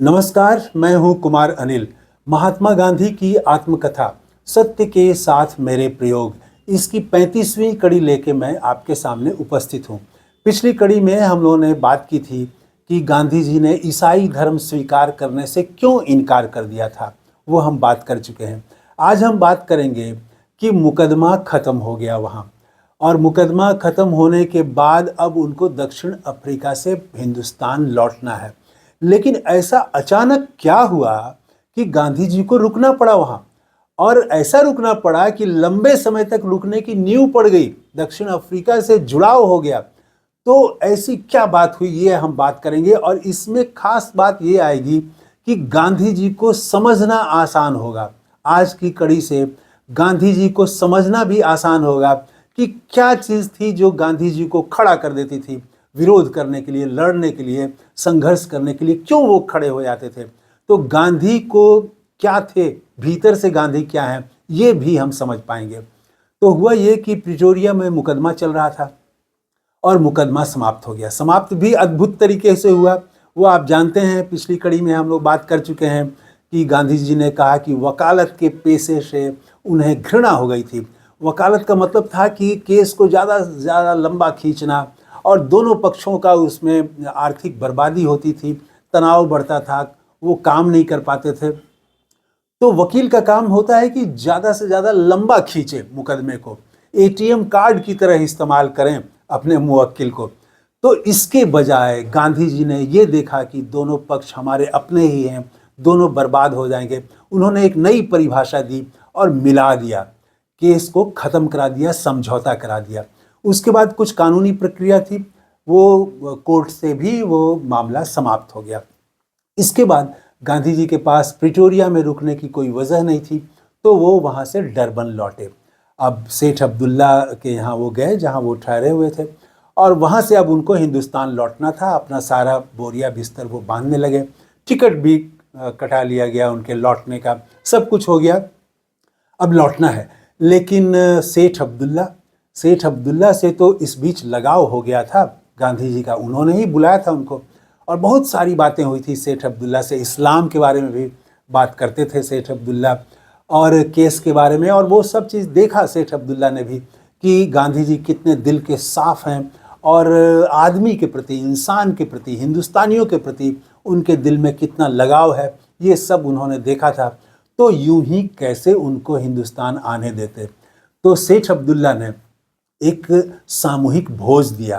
नमस्कार, मैं हूं कुमार अनिल। महात्मा गांधी की आत्मकथा सत्य के साथ मेरे प्रयोग, इसकी 35वीं कड़ी लेके मैं आपके सामने उपस्थित हूं। पिछली कड़ी में हम लोगों ने बात की थी कि गांधी जी ने ईसाई धर्म स्वीकार करने से क्यों इनकार कर दिया था, वो हम बात कर चुके हैं। आज हम बात करेंगे कि मुकदमा खत्म हो गया वहाँ, और मुकदमा खत्म होने के बाद अब उनको दक्षिण अफ्रीका से हिंदुस्तान लौटना है। लेकिन ऐसा अचानक क्या हुआ कि गांधी जी को रुकना पड़ा वहां, और ऐसा रुकना पड़ा कि लंबे समय तक रुकने की नींव पड़ गई, दक्षिण अफ्रीका से जुड़ाव हो गया। तो ऐसी क्या बात हुई, ये हम बात करेंगे, और इसमें खास बात ये आएगी कि गांधी जी को समझना आसान होगा। आज की कड़ी से गांधी जी को समझना भी आसान होगा कि क्या चीज़ थी जो गांधी जी को खड़ा कर देती थी, विरोध करने के लिए, लड़ने के लिए, संघर्ष करने के लिए क्यों वो खड़े हो जाते थे। तो गांधी को क्या थे, भीतर से गांधी क्या है, ये भी हम समझ पाएंगे। तो हुआ ये कि प्रिटोरिया में मुकदमा चल रहा था और मुकदमा समाप्त हो गया। समाप्त भी अद्भुत तरीके से हुआ। वो आप जानते हैं, पिछली कड़ी में हम लोग बात कर चुके हैं कि गांधी जी ने कहा कि वकालत के पेशे से उन्हें घृणा हो गई थी। वकालत का मतलब था कि केस को ज़्यादा से ज़्यादा लंबा खींचना, और दोनों पक्षों का उसमें आर्थिक बर्बादी होती थी, तनाव बढ़ता था, वो काम नहीं कर पाते थे। तो वकील का काम होता है कि ज़्यादा से ज़्यादा लंबा खींचे मुकदमे को, एटीएम कार्ड की तरह इस्तेमाल करें अपने मुवक्किल को। तो इसके बजाय गांधी जी ने ये देखा कि दोनों पक्ष हमारे अपने ही हैं, दोनों बर्बाद हो जाएंगे। उन्होंने एक नई परिभाषा दी और मिला दिया, केस को ख़त्म करा दिया, समझौता करा दिया। उसके बाद कुछ कानूनी प्रक्रिया थी, वो कोर्ट से भी वो मामला समाप्त हो गया। इसके बाद गांधी जी के पास प्रिटोरिया में रुकने की कोई वजह नहीं थी, तो वो वहाँ से डरबन लौटे। अब सेठ अब्दुल्ला के यहाँ वो गए जहाँ वो ठहरे हुए थे, और वहाँ से अब उनको हिंदुस्तान लौटना था। अपना सारा बोरिया बिस्तर वो बांधने लगे, टिकट भी कटा लिया गया उनके लौटने का, सब कुछ हो गया, अब लौटना है। लेकिन सेठ अब्दुल्ला से तो इस बीच लगाव हो गया था गांधी जी का, उन्होंने ही बुलाया था उनको, और बहुत सारी बातें हुई थी सेठ अब्दुल्ला से। इस्लाम के बारे में भी बात करते थे सेठ अब्दुल्ला, और केस के बारे में, और वो सब चीज़ देखा सेठ अब्दुल्ला ने भी कि गांधी जी कितने दिल के साफ़ हैं, और आदमी के प्रति, इंसान के प्रति, हिंदुस्तानियों के प्रति उनके दिल में कितना लगाव है, ये सब उन्होंने देखा था। तो यूं ही कैसे उनको हिंदुस्तान आने देते। तो सेठ अब्दुल्ला ने एक सामूहिक भोज दिया,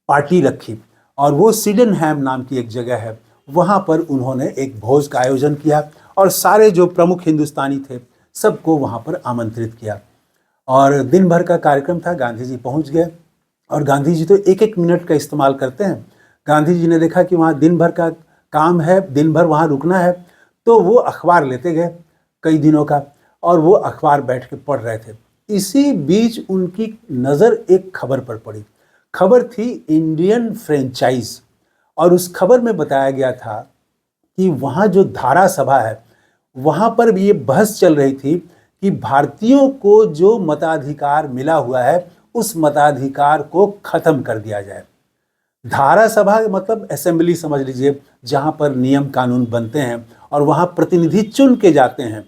पार्टी रखी, और वो सिडेनहैम नाम की एक जगह है, वहाँ पर उन्होंने एक भोज का आयोजन किया, और सारे जो प्रमुख हिंदुस्तानी थे सबको वहाँ पर आमंत्रित किया। और दिन भर का कार्यक्रम था, गांधी जी पहुँच गए, और गांधी जी तो एक एक मिनट का इस्तेमाल करते हैं। गांधी जी ने देखा कि वहाँ दिन भर का काम है, दिन भर वहाँ रुकना है, तो वो अखबार लेते गए कई दिनों का, और वो अखबार बैठ के पढ़ रहे थे। इसी बीच उनकी नज़र एक खबर पर पड़ी। खबर थी इंडियन फ्रेंचाइज, और उस खबर में बताया गया था कि वहाँ जो धारा सभा है, वहाँ पर भी ये बहस चल रही थी कि भारतीयों को जो मताधिकार मिला हुआ है, उस मताधिकार को ख़त्म कर दिया जाए। धारा सभा मतलब असेंबली समझ लीजिए, जहाँ पर नियम कानून बनते हैं, और वहाँ प्रतिनिधि चुन के जाते हैं,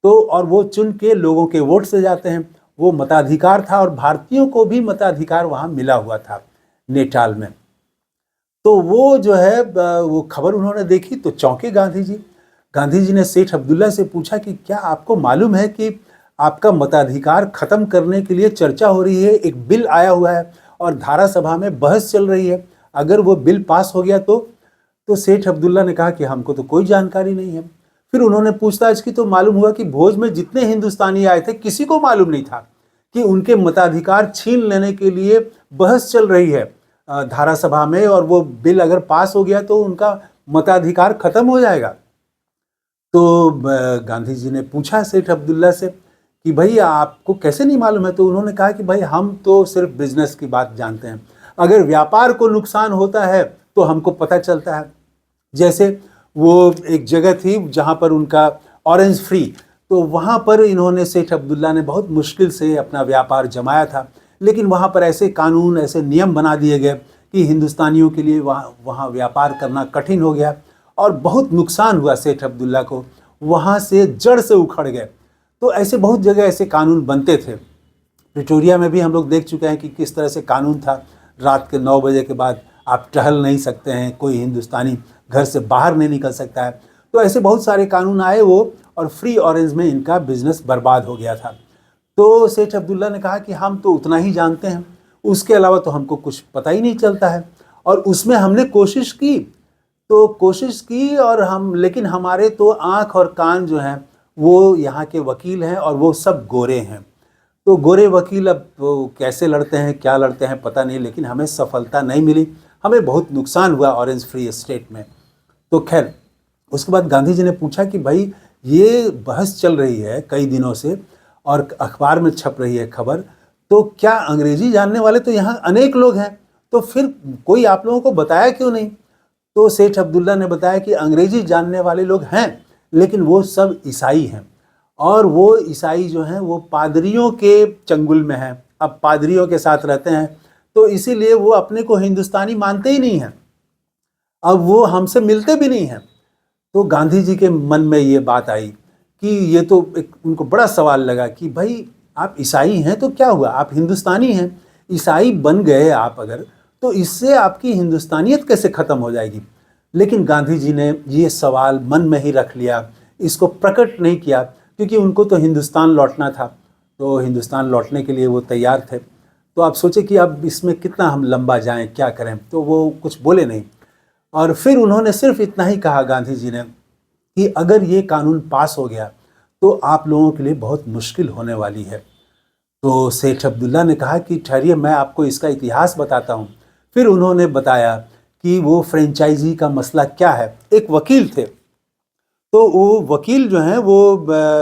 तो और वो चुन के लोगों के वोट से जाते हैं। वो मताधिकार था, और भारतीयों को भी मताधिकार वहाँ मिला हुआ था नेटाल में। तो वो जो है वो खबर उन्होंने देखी तो चौंके गांधी जी। गांधी जी ने सेठ अब्दुल्ला से पूछा कि क्या आपको मालूम है कि आपका मताधिकार खत्म करने के लिए चर्चा हो रही है, एक बिल आया हुआ है और धारा सभा में बहस चल रही है, अगर वो बिल पास हो गया तो सेठ अब्दुल्ला ने कहा कि हमको तो कोई जानकारी नहीं है। फिर उन्होंने पूछताछ की तो मालूम हुआ कि भोज में जितने हिंदुस्तानी आए थे, किसी को मालूम नहीं था कि उनके मताधिकार छीन लेने के लिए बहस चल रही है धारा सभा में, और वो बिल अगर पास हो गया तो उनका मताधिकार खत्म हो जाएगा। तो गांधी जी ने पूछा सेठ अब्दुल्ला से कि भाई आपको कैसे नहीं मालूम है। तो उन्होंने कहा कि भाई हम तो सिर्फ बिजनेस की बात जानते हैं, अगर व्यापार को नुकसान होता है तो हमको पता चलता है। जैसे वो एक जगह थी जहाँ पर उनका ऑरेंज फ्री, तो वहाँ पर इन्होंने, सेठ अब्दुल्ला ने बहुत मुश्किल से अपना व्यापार जमाया था, लेकिन वहाँ पर ऐसे कानून, ऐसे नियम बना दिए गए कि हिंदुस्तानियों के लिए वहाँ व्यापार करना कठिन हो गया। और बहुत नुकसान हुआ सेठ अब्दुल्ला को, वहाँ से जड़ से उखड़ गए। तो ऐसे बहुत जगह ऐसे कानून बनते थे। प्रिटोरिया में भी हम लोग देख चुके हैं कि किस तरह से कानून था, रात के 9 बजे के बाद आप टहल नहीं सकते हैं, कोई हिंदुस्तानी घर से बाहर नहीं निकल सकता है। तो ऐसे बहुत सारे कानून आए वो, और फ्री ऑरेंज में इनका बिजनेस बर्बाद हो गया था। तो सेठ अब्दुल्ला ने कहा कि हम तो उतना ही जानते हैं, उसके अलावा तो हमको कुछ पता ही नहीं चलता है। और उसमें हमने कोशिश की तो कोशिश की और हम, लेकिन हमारे तो आँख और कान जो हैं वो यहाँ के वकील हैं और वो सब गोरे हैं। तो गोरे वकील अब वो कैसे लड़ते हैं, क्या लड़ते हैं पता नहीं, लेकिन हमें सफलता नहीं मिली, हमें बहुत नुकसान हुआ ऑरेंज फ्री स्टेट में। तो खैर उसके बाद गांधी जी ने पूछा कि भाई ये बहस चल रही है कई दिनों से और अखबार में छप रही है खबर, तो क्या अंग्रेजी जानने वाले तो यहाँ अनेक लोग हैं, तो फिर कोई आप लोगों को बताया क्यों नहीं? तो सेठ अब्दुल्ला ने बताया कि अंग्रेजी जानने वाले लोग हैं, लेकिन वो सब ईसाई हैं, और वो ईसाई जो हैं वो पादरियों के चंगुल में हैं। अब पादरियों के साथ रहते हैं, तो इसीलिए वो अपने को हिंदुस्तानी मानते ही नहीं हैं, अब वो हमसे मिलते भी नहीं हैं। तो गांधी जी के मन में ये बात आई कि ये तो एक उनको बड़ा सवाल लगा कि भाई आप ईसाई हैं तो क्या हुआ, आप हिंदुस्तानी हैं, ईसाई बन गए आप अगर, तो इससे आपकी हिंदुस्तानियत कैसे ख़त्म हो जाएगी? लेकिन गांधी जी ने ये सवाल मन में ही रख लिया, इसको प्रकट नहीं किया, क्योंकि उनको तो हिंदुस्तान लौटना था, तो हिंदुस्तान लौटने के लिए वो तैयार थे। तो आप सोचे कि अब इसमें कितना हम लंबा जाएं, क्या करें, तो वो कुछ बोले नहीं। और फिर उन्होंने सिर्फ इतना ही कहा गांधी जी ने कि अगर ये कानून पास हो गया तो आप लोगों के लिए बहुत मुश्किल होने वाली है। तो सेठ अब्दुल्ला ने कहा कि ठहरिए, मैं आपको इसका इतिहास बताता हूँ। फिर उन्होंने बताया कि वो फ्रेंचाइजी का मसला क्या है। एक वकील थे, तो वो वकील जो हैं वो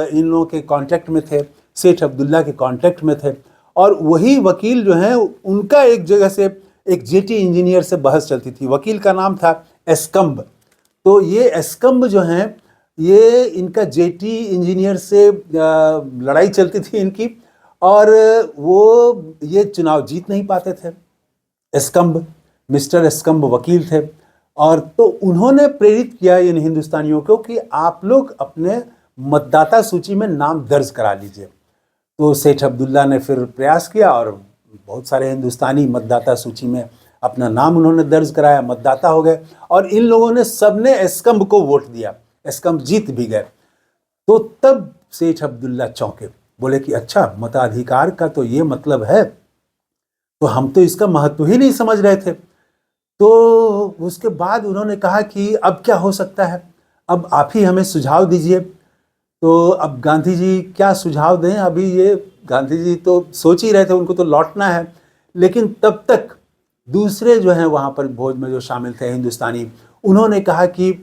इन लोगों के कांटेक्ट में थे, सेठ अब्दुल्ला के कांटेक्ट में थे, और वही वकील जो हैं उनका एक जगह से एक जेटी इंजीनियर से बहस चलती थी। वकील का नाम था एस्कम्ब। तो ये एस्कम्ब जो हैं ये इनका जेटी इंजीनियर से लड़ाई चलती थी इनकी, और वो ये चुनाव जीत नहीं पाते थे। एस्कम्ब, मिस्टर एस्कम्ब वकील थे, और तो उन्होंने प्रेरित किया इन हिंदुस्तानियों को कि आप लोग अपने मतदाता सूची में नाम दर्ज करा लीजिए। तो सेठ अब्दुल्ला ने फिर प्रयास किया और बहुत सारे हिंदुस्तानी मतदाता सूची में अपना नाम उन्होंने दर्ज कराया, मतदाता हो गए, और इन लोगों ने सबने एस्कम्ब को वोट दिया, एस्कम्ब जीत भी गए। तो तब सेठ अब्दुल्ला चौंके, बोले कि अच्छा, मताधिकार का तो ये मतलब है, तो हम तो इसका महत्व ही नहीं समझ रहे थे। तो उसके बाद उन्होंने कहा कि अब क्या हो सकता है, अब आप ही हमें सुझाव दीजिए। तो अब गांधी जी क्या सुझाव दें, अभी ये गांधी जी तो सोच ही रहे थे, उनको तो लौटना है। लेकिन तब तक दूसरे जो हैं वहाँ पर भोज में जो शामिल थे हिंदुस्तानी, उन्होंने कहा कि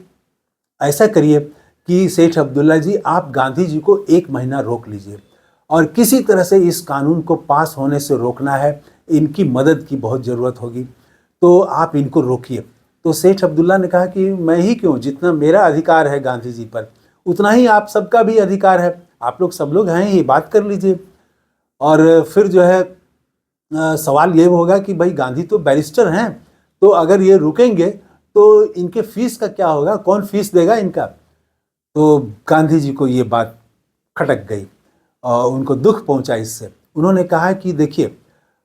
ऐसा करिए कि सेठ अब्दुल्ला जी, आप गांधी जी को 1 महीना रोक लीजिए और किसी तरह से इस कानून को पास होने से रोकना है, इनकी मदद की बहुत ज़रूरत होगी, तो आप इनको रोकिए। तो सेठ अब्दुल्ला ने कहा कि मैं ही क्यों, जितना मेरा अधिकार है गांधी जी पर उतना ही आप सबका भी अधिकार है, आप लोग सब लोग हैं ही, बात कर लीजिए। और फिर जो है सवाल ये होगा कि भाई गांधी तो बैरिस्टर हैं, तो अगर ये रुकेंगे तो इनके फीस का क्या होगा, कौन फीस देगा इनका? तो गांधी जी को ये बात खटक गई और उनको दुख पहुंचा इससे। उन्होंने कहा कि देखिए,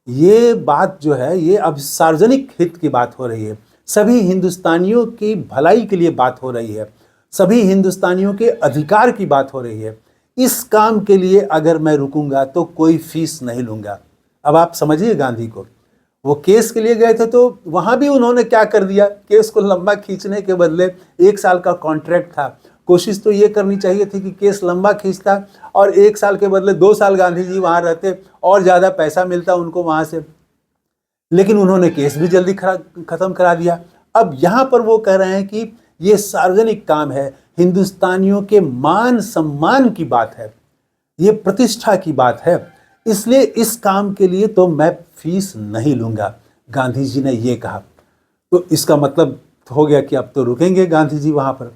ये बात जो है ये अब सार्वजनिक हित की बात हो रही है, सभी हिंदुस्तानियों की भलाई के लिए बात हो रही है, सभी हिंदुस्तानियों के अधिकार की बात हो रही है। इस काम के लिए अगर मैं रुकूंगा तो कोई फीस नहीं लूँगा। अब आप समझिए गांधी को, वो केस के लिए गए थे तो वहाँ भी उन्होंने क्या कर दिया, केस को लंबा खींचने के बदले 1 साल का कॉन्ट्रैक्ट था, कोशिश तो ये करनी चाहिए थी कि केस लंबा खींचता और 1 साल के बदले 2 साल गांधी जी वहाँ रहते और ज़्यादा पैसा मिलता उनको वहाँ से। लेकिन उन्होंने केस भी जल्दी ख़त्म करा दिया। अब यहाँ पर वो कह रहे हैं कि ये सार्वजनिक काम है, हिंदुस्तानियों के मान सम्मान की बात है, ये प्रतिष्ठा की बात है, इसलिए इस काम के लिए तो मैं फीस नहीं लूँगा, गांधी जी ने ये कहा। तो इसका मतलब हो गया कि अब तो रुकेंगे गांधी जी वहाँ पर।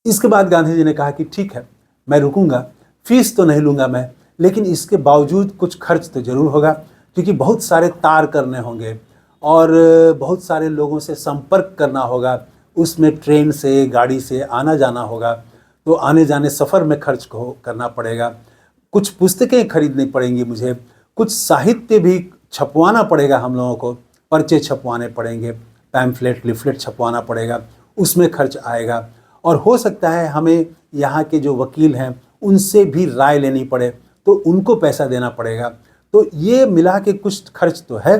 इसके बाद गांधी जी ने कहा कि ठीक है, मैं रुकूंगा, फीस तो नहीं लूँगा मैं, लेकिन इसके बावजूद कुछ खर्च तो ज़रूर होगा, क्योंकि बहुत सारे तार करने होंगे और बहुत सारे लोगों से संपर्क करना होगा, उसमें ट्रेन से गाड़ी से आना जाना होगा, तो आने जाने सफ़र में खर्च को करना पड़ेगा। कुछ पुस्तकें खरीदनी पड़ेंगी मुझे, कुछ साहित्य भी छपवाना पड़ेगा हम लोगों को, पर्चे छपवाने पड़ेंगे, पैम्फलेट लिफलेट छपवाना पड़ेगा, उसमें खर्च आएगा। और हो सकता है हमें यहाँ के जो वकील हैं उनसे भी राय लेनी पड़े, तो उनको पैसा देना पड़ेगा। तो ये मिला के कुछ खर्च तो है।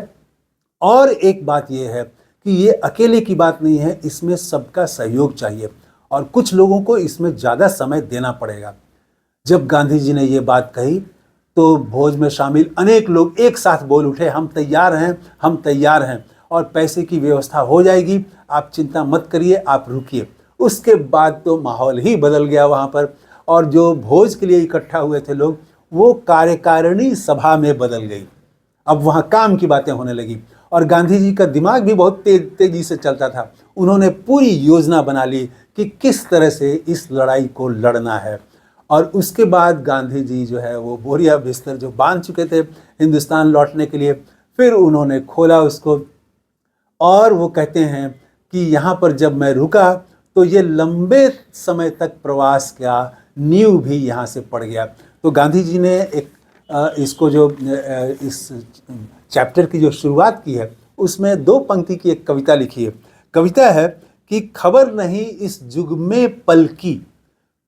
और एक बात ये है कि ये अकेले की बात नहीं है, इसमें सबका सहयोग चाहिए और कुछ लोगों को इसमें ज़्यादा समय देना पड़ेगा। जब गांधी जी ने ये बात कही तो भोज में शामिल अनेक लोग एक साथ बोल उठे, हम तैयार हैं, हम तैयार हैं और पैसे की व्यवस्था हो जाएगी, आप चिंता मत करिए, आप रुकिए। उसके बाद तो माहौल ही बदल गया वहाँ पर, और जो भोज के लिए इकट्ठा हुए थे लोग वो कार्यकारिणी सभा में बदल गई। अब वहाँ काम की बातें होने लगी और गांधी जी का दिमाग भी बहुत तेजी से चलता था। उन्होंने पूरी योजना बना ली कि किस तरह से इस लड़ाई को लड़ना है। और उसके बाद गांधी जी जो है वो बोरिया बिस्तर जो बांध चुके थे हिंदुस्तान लौटने के लिए, फिर उन्होंने खोला उसको और वो कहते हैं कि यहाँ पर जब मैं रुका तो ये लंबे समय तक प्रवास का नींव भी यहाँ से पड़ गया। तो गांधी जी ने एक इसको जो इस चैप्टर की जो शुरुआत की है उसमें 2 पंक्ति की एक कविता लिखी है। कविता है कि खबर नहीं इस जुग में पल की,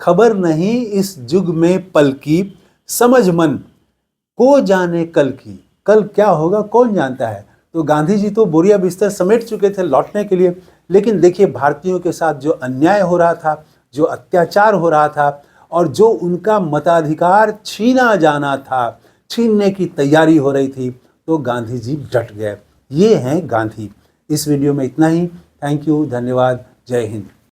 खबर नहीं इस जुग में पल की, समझ मन को जाने कल की। कल क्या होगा कौन जानता है। तो गांधी जी तो बोरिया बिस्तर समेट चुके थे लौटने के लिए, लेकिन देखिए भारतीयों के साथ जो अन्याय हो रहा था, जो अत्याचार हो रहा था और जो उनका मताधिकार छीना जाना था, छीनने की तैयारी हो रही थी, तो गांधी जी डट गए। ये हैं गांधी। इस वीडियो में इतना ही। थैंक यू, धन्यवाद, जय हिंद।